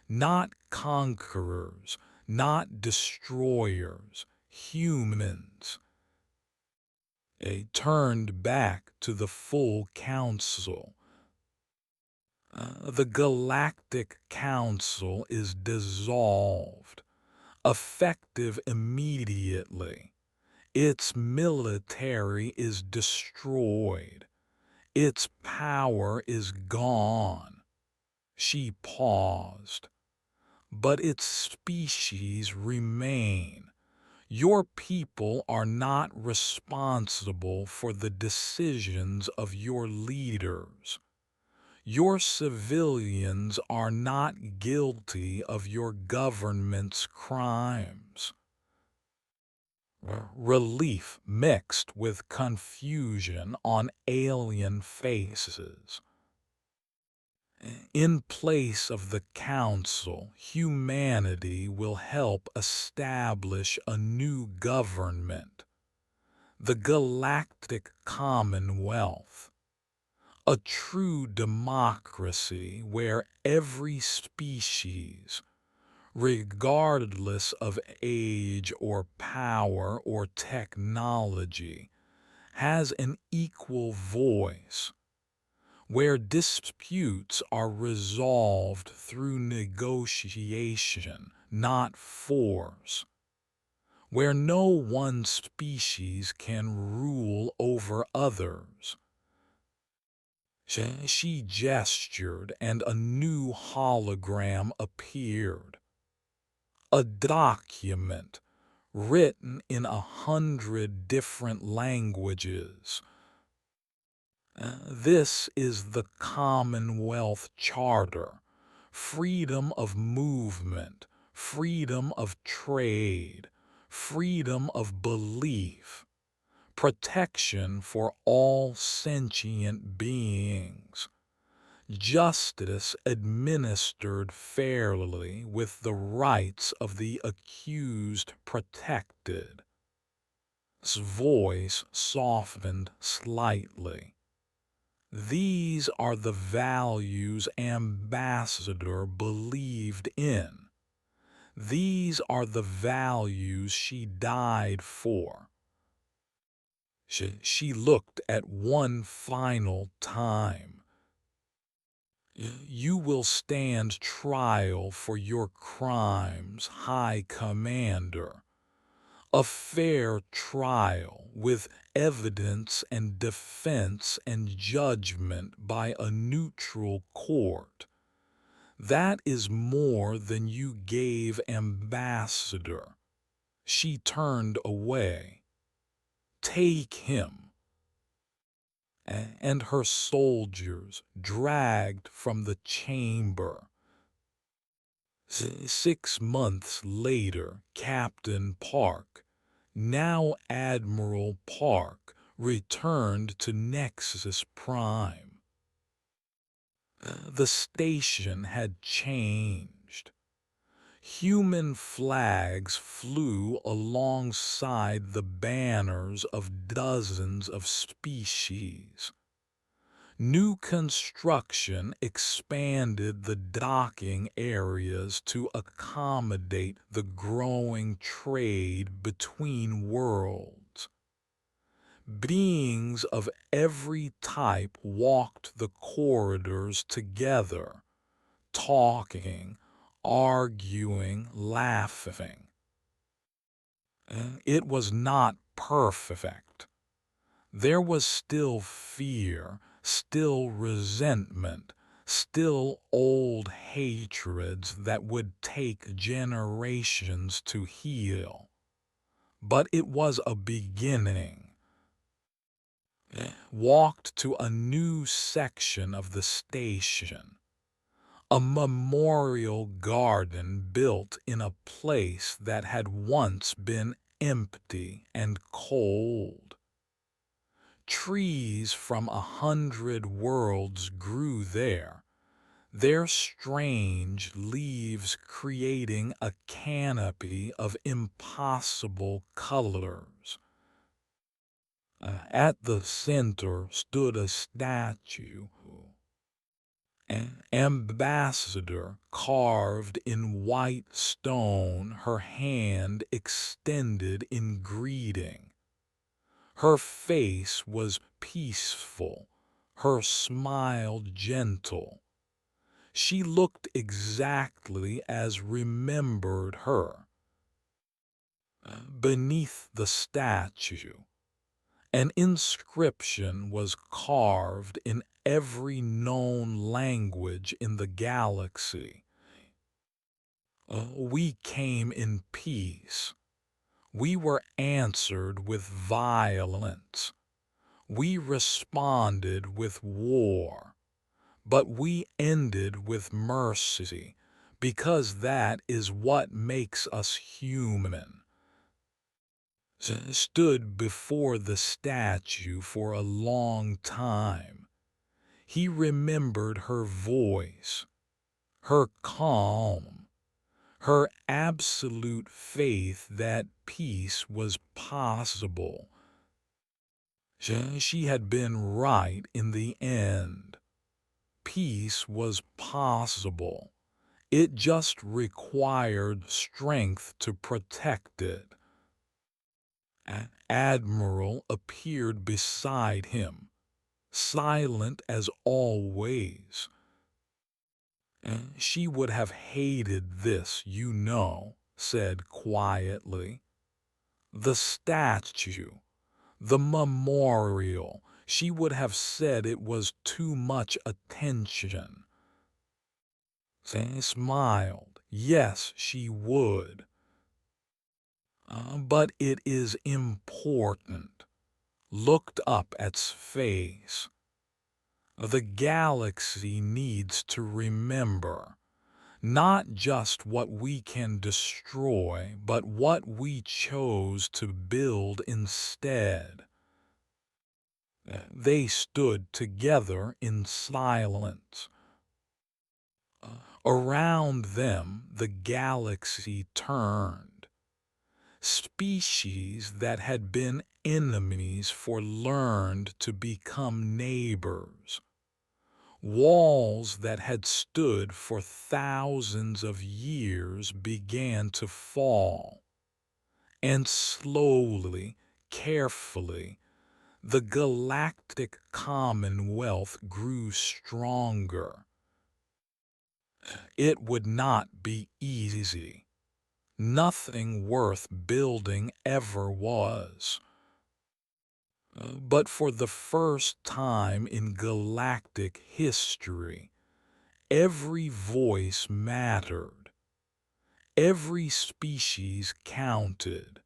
Not conquerors, not destroyers, humans. They turned back to the full council. The Galactic Council is dissolved, effective immediately. Its military is destroyed. Its power is gone. She paused. But its species remain. Your people are not responsible for the decisions of your leaders. Your civilians are not guilty of your government's crimes. Relief mixed with confusion on alien faces. In place of the council, humanity will help establish a new government, the Galactic Commonwealth. A true democracy where every species, regardless of age or power or technology, has an equal voice, where disputes are resolved through negotiation, not force, where no one species can rule over others. She gestured, and a new hologram appeared. A document written in 100 different languages. This is the Commonwealth Charter. Freedom of movement, freedom of trade, freedom of belief, protection for all sentient beings, justice administered fairly with the rights of the accused protected. His voice softened slightly. These are the values Ambassador believed in. These are the values she died for. She looked at one final time. You will stand trial for your crimes, High Commander. A fair trial with evidence and defense and judgment by a neutral court. That is more than you gave Ambassador. She turned away. Take him. And her soldiers dragged from the chamber. 6 months later, Captain Park, now Admiral Park, returned to Nexus Prime. The station had changed. Human flags flew alongside the banners of dozens of species. New construction expanded the docking areas to accommodate the growing trade between worlds. Beings of every type walked the corridors together, talking, arguing, laughing. It was not perfect. There was still fear, still resentment, still old hatreds that would take generations to heal. But it was a beginning. Walked to a new section of the station. A memorial garden built in a place that had once been empty and cold. Trees from 100 worlds grew there, their strange leaves creating a canopy of impossible colors. At the center stood a statue, an ambassador carved in white stone, her hand extended in greeting. Her face was peaceful, her smile gentle. She looked exactly as remembered her. Beneath the statue, an inscription was carved in every known language in the galaxy. We came in peace. We were answered with violence. We responded with war. But we ended with mercy, because that is what makes us human. Stood before the statue for a long time. He remembered her voice, her calm, her absolute faith that peace was possible. She had been right in the end. Peace was possible. It just required strength to protect it. An admiral appeared beside him, silent as always. She would have hated this, you know, said quietly. The statue, the memorial, she would have said it was too much attention. They smiled. Yes, she would. But it is important. Looked up at space. The galaxy needs to remember not just what we can destroy, but what we chose to build instead. They stood together in silence. Around them, the galaxy turned. Species that had been enemies learned to become neighbors. Walls that had stood for thousands of years began to fall. And slowly, carefully, the galactic commonwealth grew stronger. It would not be easy. Nothing worth building ever was. But for the first time in galactic history, every voice mattered. Every species counted.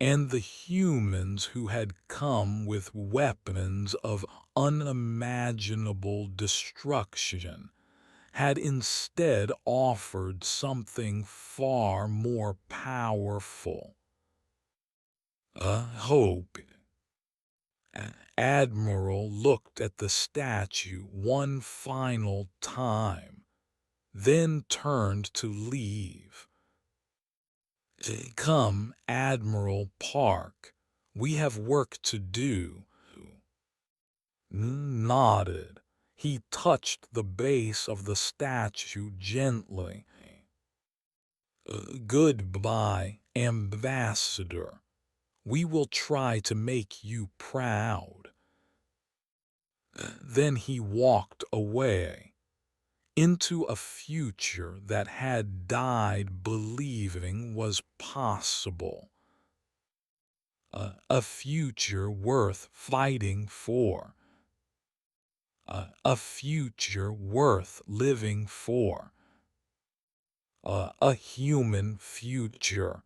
And the humans who had come with weapons of unimaginable destruction had instead offered something far more powerful. A hope. Admiral looked at the statue one final time, then turned to leave. Come, Admiral Park, we have work to do. Nodded. He touched the base of the statue gently. Goodbye, Ambassador. We will try to make you proud. Then he walked away into a future that had died believing was possible. A future worth fighting for. A future worth living for. A human future